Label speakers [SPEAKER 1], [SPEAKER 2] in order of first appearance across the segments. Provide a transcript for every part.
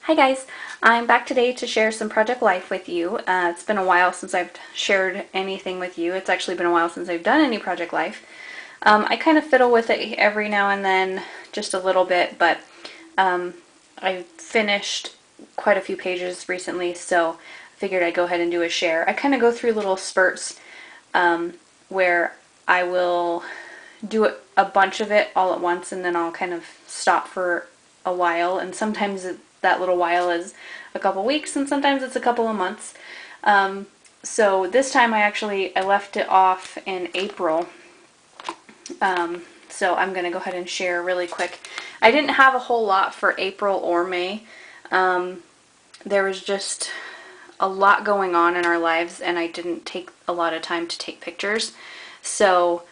[SPEAKER 1] Hi guys, I'm back today to share some Project Life with you. It's been a while since I've shared anything with you. It's actually been a while since I've done any Project Life. I kind of fiddle with it every now and then, just a little bit, but I finished quite a few pages recently, so I figured I'd go ahead and do a share. I kind of go through little spurts where I will do a bunch of it all at once, and then I'll kind of stop for a while, and sometimes that little while is a couple weeks, and sometimes it's a couple of months. So this time I left it off in April. So I'm going to go ahead and share really quick. I didn't have a whole lot for April or May. There was just a lot going on in our lives, and I didn't take a lot of time to take pictures. So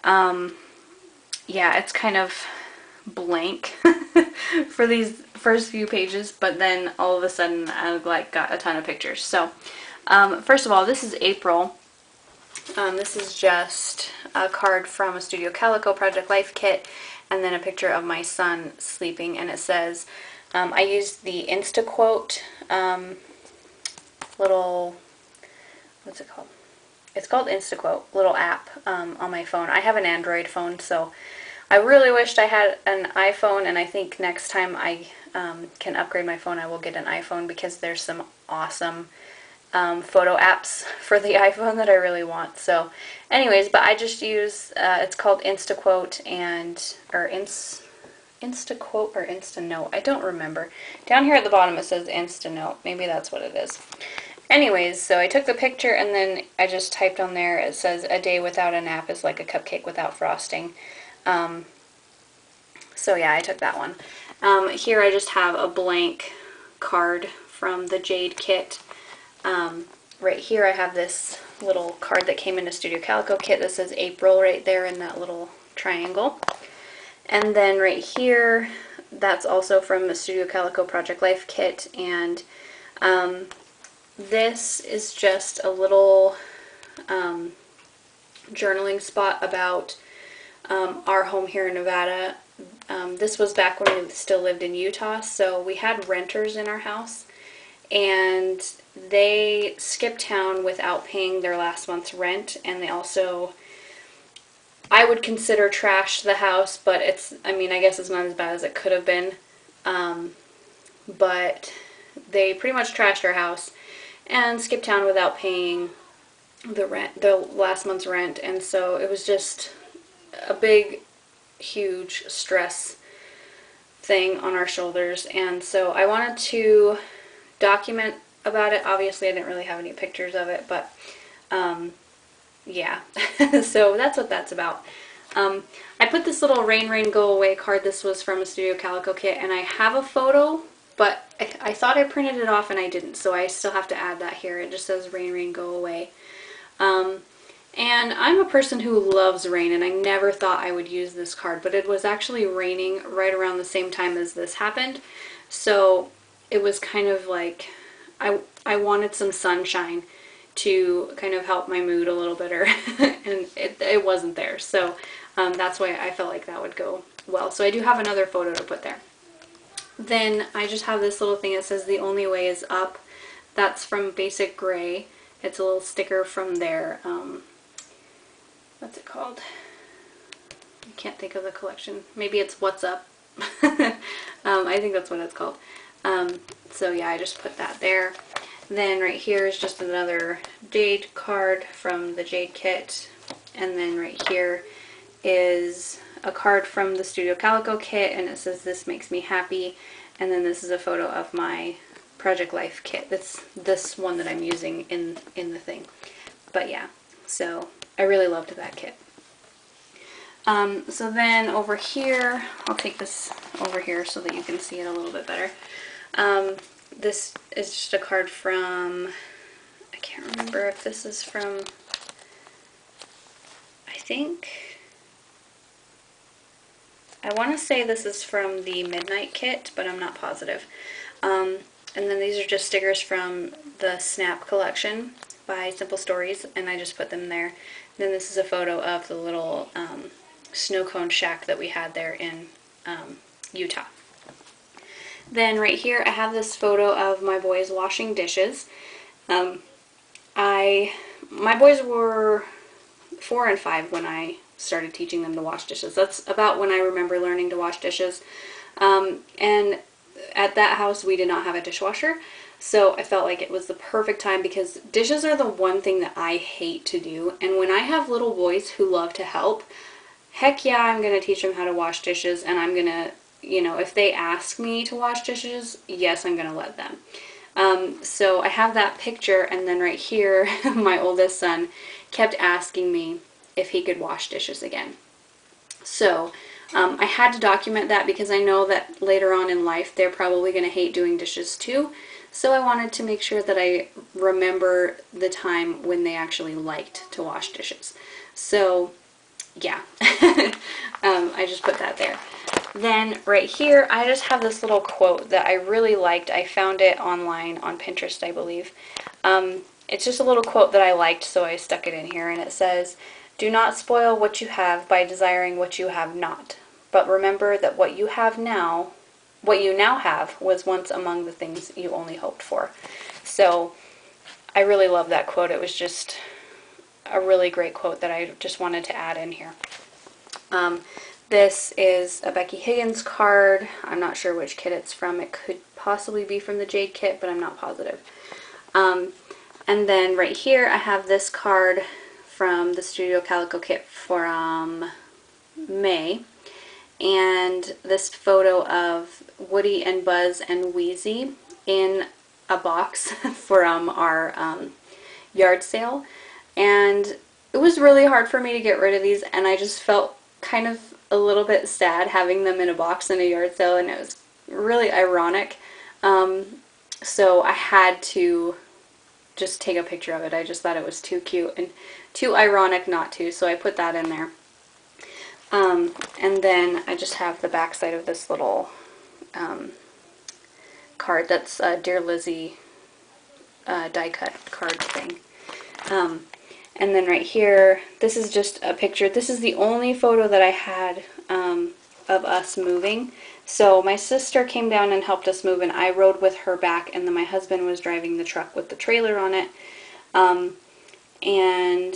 [SPEAKER 1] yeah, it's kind of blank for these first few pages, but then all of a sudden I got a ton of pictures. So first of all, this is April. This is just a card from a Studio Calico Project Life kit, and then a picture of my son sleeping, and it says, I used the InstaQuote little, what's it called? It's called InstaQuote, little app on my phone. I have an Android phone, so I really wished I had an iPhone, and I think next time I can upgrade my phone, I will get an iPhone, because there's some awesome photo apps for the iPhone that I really want. So anyways, but I just use, it's called InstaQuote, or InstaQuote or InstaNote. I don't remember. Down here at the bottom it says InstaNote. Maybe that's what it is. Anyways, so I took the picture, and then I just typed on there, it says, "A day without a nap is like a cupcake without frosting." So yeah, I took that one. Here I just have a blank card from the Jade kit. Right here I have this little card that came in a Studio Calico kit that says April right there in that little triangle. And then right here, that's also from the Studio Calico Project Life kit, and this is just a little journaling spot about our home here in Nevada. This was back when we still lived in Utah, so we had renters in our house, and they skipped town without paying their last month's rent, and they also, I would consider, trashed the house, but I guess it's not as bad as it could have been. But they pretty much trashed our house and skipped town without paying the last month's rent, and so it was just a big, huge stress thing on our shoulders, and so I wanted to document about it. Obviously I didn't really have any pictures of it, but yeah. So that's what that's about. I put this little Rain Rain Go Away card. This was from a Studio Calico kit, and I have a photo, but I thought I printed it off and I didn't, so I still have to add that here. It just says Rain Rain Go Away. And I'm a person who loves rain, and I never thought I would use this card, but it was actually raining right around the same time as this happened, so it was kind of like I wanted some sunshine to kind of help my mood a little better, and it wasn't there, so that's why I felt like that would go well. So I do have another photo to put there. Then I just have this little thing that says "The Only Way Is Up." That's from Basic Gray. It's a little sticker from their, what's it called? I can't think of the collection. Maybe it's What's Up. I think that's what it's called. So yeah, I just put that there. Then right here is just another Jade card from the Jade kit. And then right here is a card from the Studio Calico kit, and it says, "This makes me happy." And then this is a photo of my Project Life kit. That's this one that I'm using in the thing. But yeah, so I really loved that kit. So then over here, I'll take this over here so that you can see it a little bit better. This is just a card from, I can't remember if this is from, I want to say this is from the Midnight kit, but I'm not positive. And then these are just stickers from the Snap collection by Simple Stories, and I just put them there. Then this is a photo of the little snow cone shack that we had there in Utah. Then right here I have this photo of my boys washing dishes. My boys were 4 and 5 when I started teaching them to wash dishes. That's about when I remember learning to wash dishes. And at that house we did not have a dishwasher, so I felt like it was the perfect time because dishes are the one thing that I hate to do. And when I have little boys who love to help, heck yeah, I'm going to teach them how to wash dishes, and I'm going to, you know, if they ask me to wash dishes, yes, I'm going to let them. So I have that picture, and then right here, my oldest son kept asking me if he could wash dishes again. So I had to document that because I know that later on in life they're probably going to hate doing dishes too. So I wanted to make sure that I remember the time when they actually liked to wash dishes. So yeah, I just put that there. Then right here, I just have this little quote that I really liked. I found it online on Pinterest, I believe. It's just a little quote that I liked, so I stuck it in here, and it says, "Do not spoil what you have by desiring what you have not, but remember that what you now have was once among the things you only hoped for." So I really love that quote. It was just a really great quote that I just wanted to add in here. This is a Becky Higgins card. I'm not sure which kit it's from. It could possibly be from the Jade kit, but I'm not positive. And then right here I have this card from the Studio Calico kit from May. And this photo of Woody and Buzz and Wheezy in a box from our yard sale. And it was really hard for me to get rid of these, and I just felt kind of a little bit sad having them in a box in a yard sale, and it was really ironic. So I had to just take a picture of it. I just thought it was too cute and too ironic not to, so I put that in there. And then I just have the back side of this little card that's a Dear Lizzie die cut card thing. And then right here, this is just a picture. This is the only photo that I had of us moving. So my sister came down and helped us move, and I rode with her back, and then my husband was driving the truck with the trailer on it. And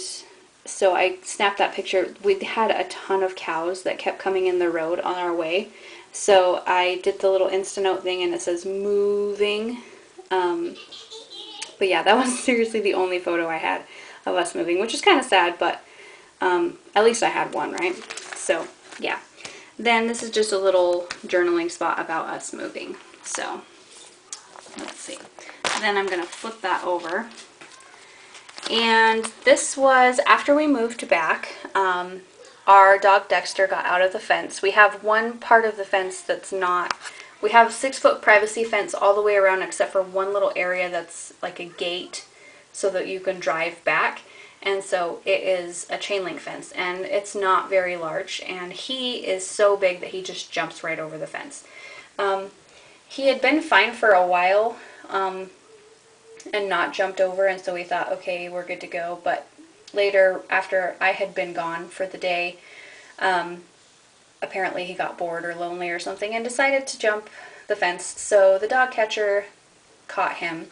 [SPEAKER 1] so I snapped that picture. We had a ton of cows that kept coming in the road on our way. So I did the little Instanote thing, and it says moving. But yeah, that was seriously the only photo I had of us moving, which is kind of sad, but at least I had one, right? So yeah. Then this is just a little journaling spot about us moving. So let's see. Then I'm going to flip that over. And this was after we moved back. Our dog Dexter got out of the fence. We have one part of the fence that's not, we have a 6-foot privacy fence all the way around except for one little area that's like a gate so that you can drive back. And so it is a chain link fence, and it's not very large, and he is so big that he just jumps right over the fence. He had been fine for a while and not jumped over, and so we thought, okay, we're good to go. But later, after I had been gone for the day, apparently he got bored or lonely or something and decided to jump the fence. So the dog catcher caught him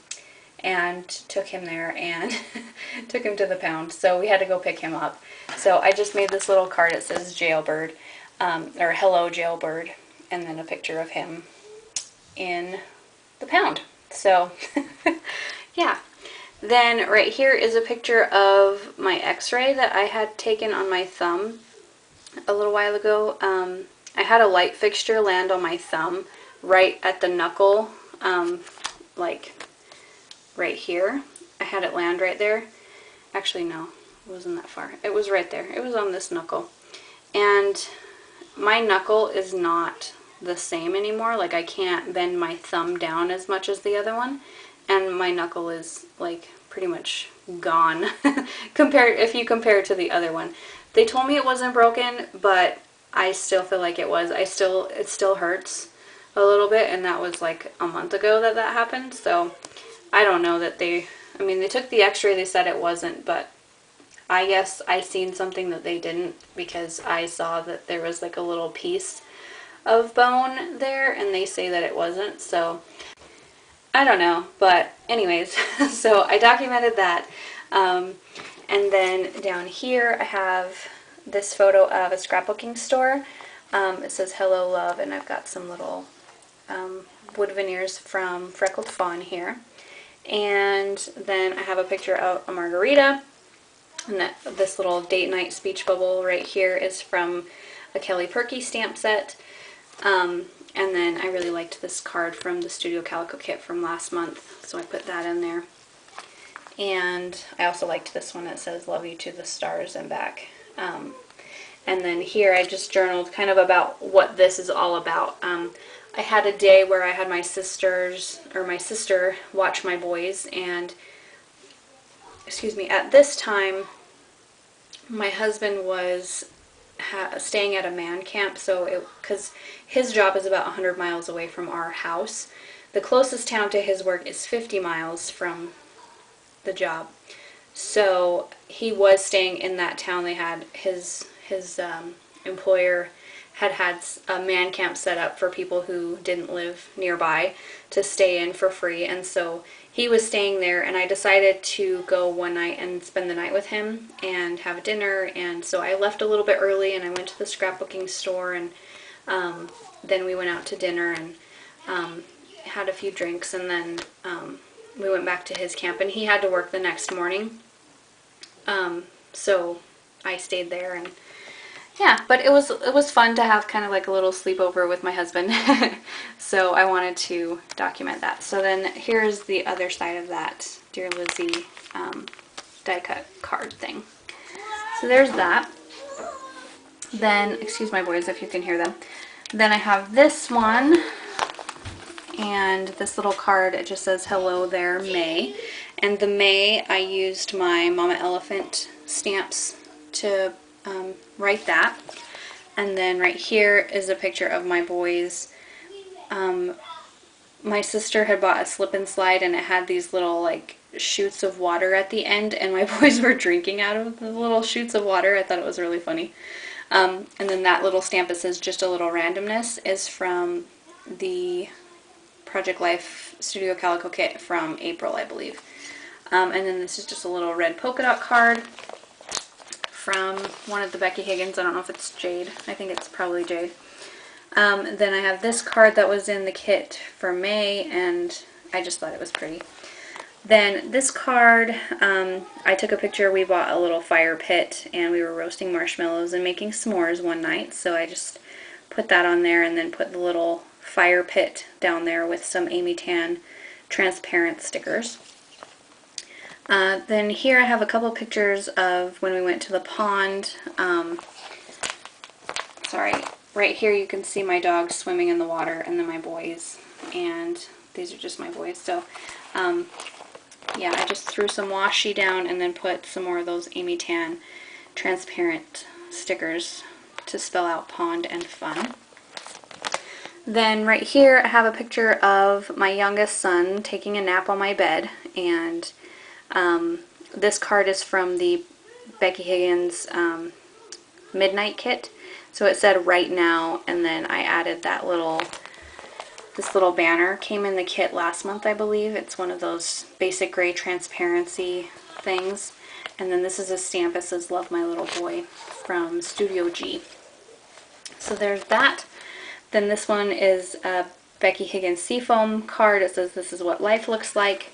[SPEAKER 1] and took him there and took him to the pound. So we had to go pick him up. So I just made this little card that says Jailbird, or Hello Jailbird, and then a picture of him in the pound. So yeah. Then right here is a picture of my x-ray that I had taken on my thumb a little while ago. I had a light fixture land on my thumb right at the knuckle, like right here. I had it land right there. Actually, no, it wasn't that far. It was right there. It was on this knuckle. And my knuckle is not the same anymore. Like, I can't bend my thumb down as much as the other one. And my knuckle is, like, pretty much gone if you compare it to the other one. They told me it wasn't broken, but I still feel like it was. It still hurts a little bit, and that was like a month ago that happened. So I don't know that they took the x-ray, they said it wasn't, but I guess I seen something that they didn't, because I saw that there was like a little piece of bone there, and they say that it wasn't, so I don't know. But anyways, so I documented that. And then down here I have this photo of a scrapbooking store. It says hello love, and I've got some little wood veneers from Freckled Fawn here. And then I have a picture of a margarita, and this little date night speech bubble right here is from a Kelly Perky stamp set. And then I really liked this card from the Studio Calico kit from last month, so I put that in there. And I also liked this one that says love you to the stars and back. And then here I just journaled kind of about what this is all about. I had a day where I had my sister watch my boys, and excuse me, at this time my husband was staying at a man camp, so because his job is about 100 miles away from our house. The closest town to his work is 50 miles from the job. So he was staying in that town. They had his employer had a man camp set up for people who didn't live nearby to stay in for free, and so he was staying there, and I decided to go one night and spend the night with him and have dinner. And so I left a little bit early and I went to the scrapbooking store, and then we went out to dinner and had a few drinks, and then we went back to his camp, and he had to work the next morning, so I stayed there. And yeah, but it was fun to have kind of like a little sleepover with my husband. So I wanted to document that. So then here's the other side of that Dear Lizzie die cut card thing. So there's that. Then, excuse my boys if you can hear them. Then I have this one, and this little card, it just says hello there May. And the May, I used my Mama Elephant stamps to write that. And then right here is a picture of my boys. My sister had bought a slip and slide, and it had these little like shoots of water at the end, and my boys were drinking out of the little shoots of water. I thought it was really funny. And then that little stamp that says just a little randomness is from the Project Life Studio Calico kit from April, I believe. And then this is just a little red polka dot card from one of the Becky Higgins. I don't know if it's Jade. I think it's probably Jade. Then I have this card that was in the kit for May, and I just thought it was pretty. Then this card, I took a picture. We bought a little fire pit, and we were roasting marshmallows and making s'mores one night, so I just put that on there, and then put the little fire pit down there with some Amy Tan transparent stickers. Then here I have a couple pictures of when we went to the pond. Sorry, right here you can see my dog swimming in the water, and then my boys, and these are just my boys. So yeah, I just threw some washi down and then put some more of those Amy Tan transparent stickers to spell out pond and fun. Then right here I have a picture of my youngest son taking a nap on my bed, and this card is from the Becky Higgins Midnight kit. So it said right now, and then I added that this little banner. Came in the kit last month, I believe. It's one of those basic gray transparency things. And then this is a stamp that says love my little boy from Studio G. So there's that. Then this one is a Becky Higgins Seafoam card. It says this is what life looks like.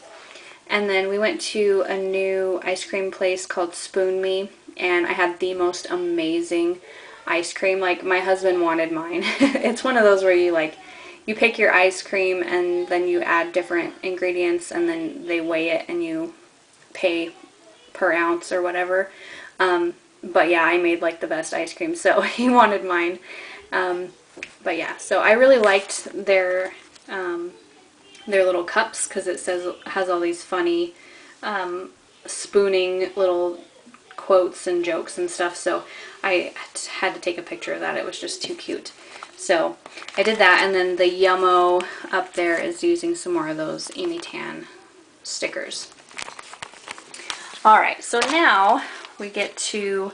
[SPEAKER 1] And then we went to a new ice cream place called Spoon Me, and I had the most amazing ice cream. Like, my husband wanted mine. It's one of those where you pick your ice cream and then you add different ingredients, and then they weigh it and you pay per ounce or whatever. But yeah, I made like the best ice cream, so he wanted mine. But yeah, so I really liked their little cups, because it has all these funny spooning little quotes and jokes and stuff, so I had to take a picture of that. It was just too cute. So I did that, and then the Yummo up there is using some more of those Amy Tan stickers. Alright, so now we get to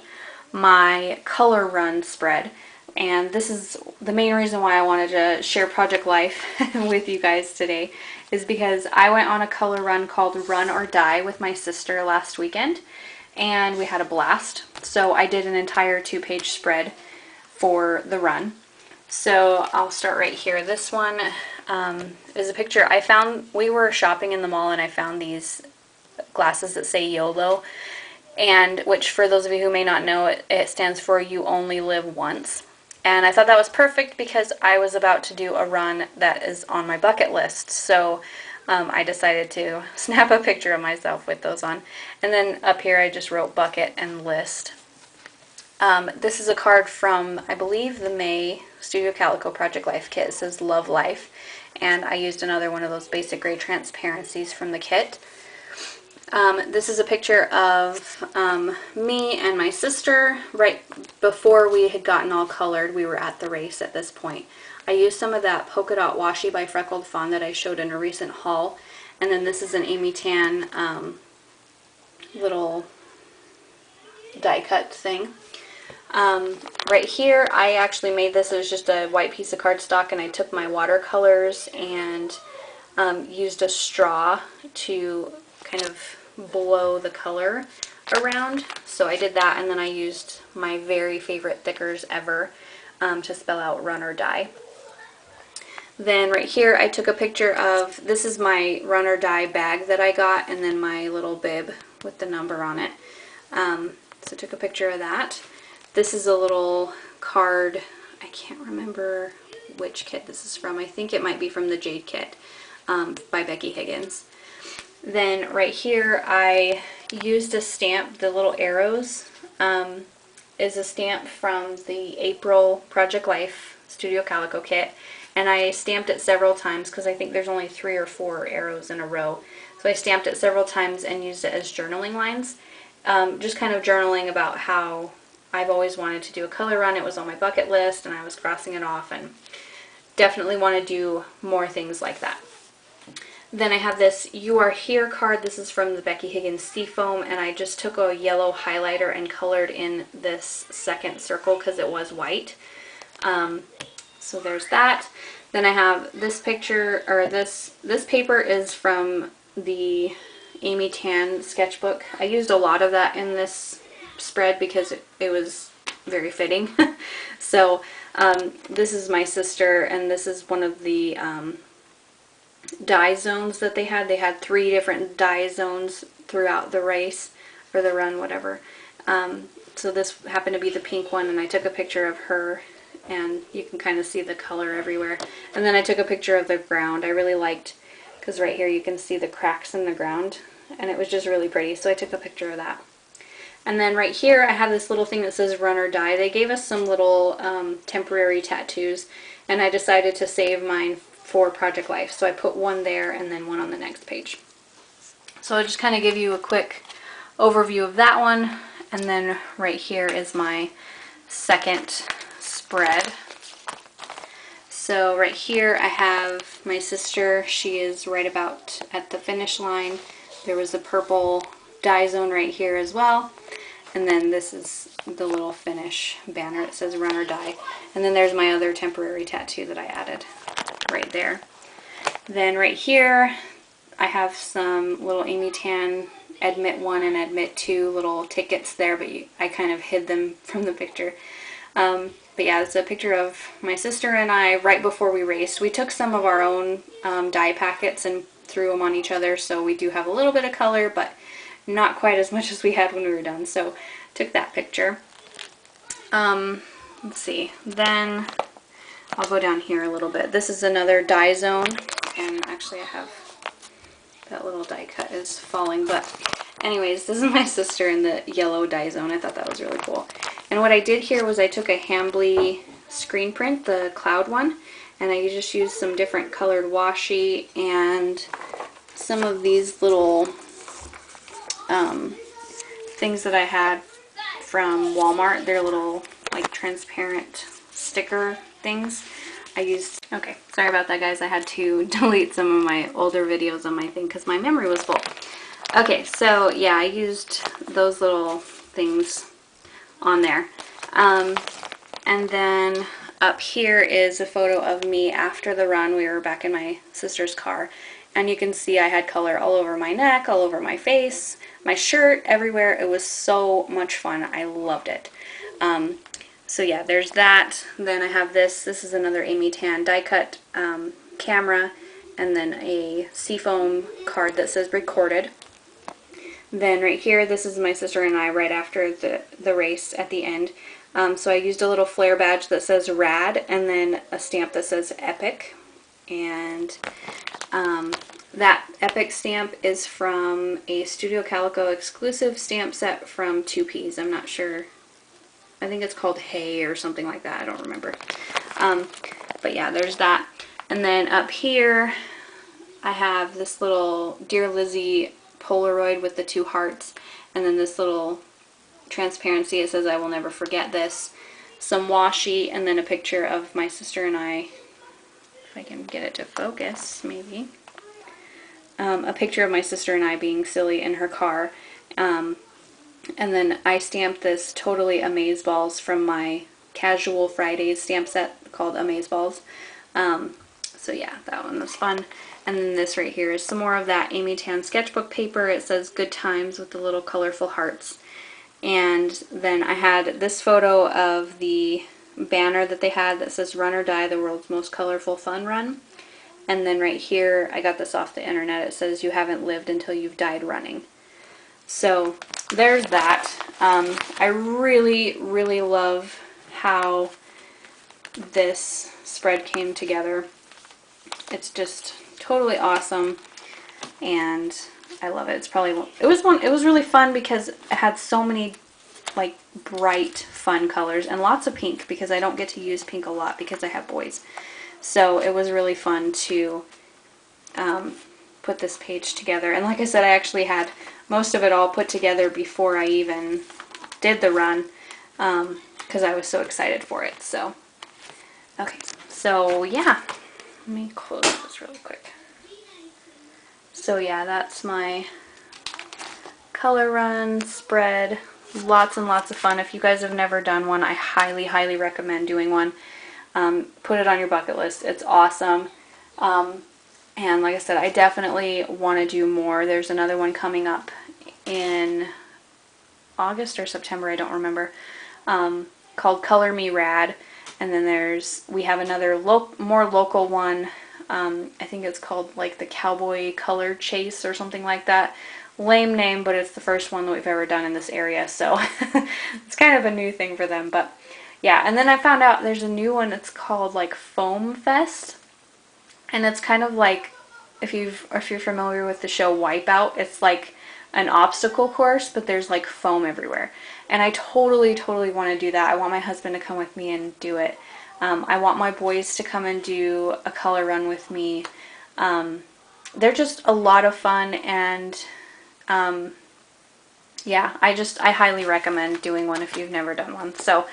[SPEAKER 1] my color run spread. And this is the main reason why I wanted to share Project Life with you guys today, is because I went on a color run called Run or Die with my sister last weekend, and we had a blast. So I did an entire 2-page spread for the run. So I'll start right here. This one is a picture I found. We were shopping in the mall and I found these glasses that say YOLO, and which, for those of you who may not know, it stands for You Only Live Once. And I thought that was perfect because I was about to do a run that is on my bucket list. So I decided to snap a picture of myself with those on. And then up here I just wrote bucket and list. This is a card from, I believe, the May Studio Calico Project Life kit. It says Love Life. And I used another one of those basic gray transparencies from the kit. This is a picture of me and my sister right before we had gotten all colored. We were at the race at this point. I used some of that Polka Dot Washi by Freckled Fawn that I showed in a recent haul. And then this is an Amy Tan little die cut thing. Right here, I actually made this. It was just a white piece of cardstock, and I took my watercolors and used a straw to kind of blow the color around. So I did that, and then I used my very favorite thickers ever to spell out Run or Die. Then right here, I took a picture of, this is my Run or Die bag that I got, and then my little bib with the number on it. So I took a picture of that. This is a little card. I can't remember which kit this is from. I think it might be from the Jade kit by Becky Higgins. Then right here I used a stamp. The little arrows is a stamp from the April Project Life Studio Calico kit. And I stamped it several times because I think there's only 3 or 4 arrows in a row. So I stamped it several times and used it as journaling lines. Just kind of journaling about how I've always wanted to do a color run. It was on my bucket list and I was crossing it off, and definitely want to do more things like that. Then I have this You Are Here card. This is from the Becky Higgins Seafoam, and I just took a yellow highlighter and colored in this second circle because it was white. So there's that. Then I have this picture, or this paper is from the Amy Tan sketchbook. I used a lot of that in this spread because it was very fitting. So this is my sister, and this is one of the die zones that they had. They had 3 different die zones throughout the race, or the run, whatever. So this happened to be the pink one, and I took a picture of her, and you can kind of see the color everywhere. And then I took a picture of the ground. I really liked, because right here you can see the cracks in the ground, and it was just really pretty, so I took a picture of that. And then right here I have this little thing that says Run or Die. They gave us some little temporary tattoos, and I decided to save mine for Project Life. So I put one there and then one on the next page. So I'll just kind of give you a quick overview of that one. And then right here is my second spread. So right here I have my sister. She is right about at the finish line. There was a purple die zone right here as well. And then this is the little finish banner. It says Run or Die. And then there's my other temporary tattoo that I added right there. Then right here I have some little Amy Tan Admit 1 and Admit 2 little tickets there, but I kind of hid them from the picture. But yeah, it's a picture of my sister and I right before we raced. We took some of our own die packets and threw them on each other, so we do have a little bit of color, but not quite as much as we had when we were done. So took that picture. Let's see. Then I'll go down here a little bit. This is another die zone, and actually I have that little die cut is falling, but anyways, this is my sister in the yellow die zone. I thought that was really cool. And what I did here was I took a Hambly screen print, the cloud one, and I just used some different colored washi and some of these little things that I had from Walmart. They're little like transparent sticker things. I used, okay, sorry about that guys, I had to delete some of my older videos on my thing because my memory was full. Okay, so yeah, I used those little things on there. And then up here is a photo of me after the run. We were back in my sister's car, and you can see I had color all over my neck, all over my face, my shirt, everywhere. It was so much fun. I loved it. So yeah, there's that. Then I have this. This is another Amy Tan die cut camera, and then a seafoam card that says recorded. Then right here, this is my sister and I right after the race at the end. So I used a little flare badge that says rad, and then a stamp that says epic. And that epic stamp is from a Studio Calico exclusive stamp set from 2Ps. I'm not sure. I think it's called Hay or something like that. I don't remember. But yeah, there's that. And then up here, I have this little Dear Lizzie Polaroid with the 2 hearts. And then this little transparency. It says, I will never forget this. Some washi, and then a picture of my sister and I. If I can get it to focus, maybe. A picture of my sister and I being silly in her car. And then I stamped this Totally Amazeballs from my Casual Fridays stamp set called Amazeballs. So yeah, that one was fun. And then this right here is some more of that Amy Tan sketchbook paper. It says Good Times with the little colorful hearts. And then I had this photo of the banner that they had that says Run or Die, the world's most colorful fun run. And then right here, I got this off the internet. It says you haven't lived until you've died running. So there's that. I really, really love how this spread came together. It's just totally awesome, and I love it. It's probably it was really fun because it had so many like bright fun colors and lots of pink, because I don't get to use pink a lot because I have boys. So it was really fun to put this page together. And like I said, I actually had most of it all put together before I even did the run, because I was so excited for it. So okay, so yeah, let me close this really quick. So yeah, that's my color run spread. Lots and lots of fun. If you guys have never done one, I highly, highly recommend doing one. Put it on your bucket list. It's awesome. And like I said, I definitely want to do more. There's another one coming up in August or September, I don't remember, called Color Me Rad. And then we have another more local one. I think it's called like the Cowboy Color Chase or something like that. Lame name, but it's the first one that we've ever done in this area, so it's kind of a new thing for them. But yeah, and then I found out there's a new one. It's called like Foam Fest, and it's kind of like, if you're familiar with the show Wipeout, it's like an obstacle course, but there's like foam everywhere. And I totally, totally want to do that. I want my husband to come with me and do it. I want my boys to come and do a color run with me. They're just a lot of fun, and yeah, I highly recommend doing one if you've never done one. So,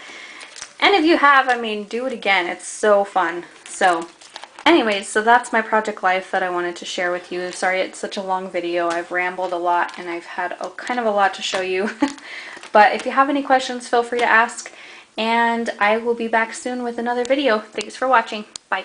[SPEAKER 1] and if you have, I mean, do it again. It's so fun. So anyways, so that's my project life that I wanted to share with you. Sorry it's such a long video. I've rambled a lot and I've had kind of a lot to show you. But if you have any questions, feel free to ask, and I will be back soon with another video. Thanks for watching. Bye.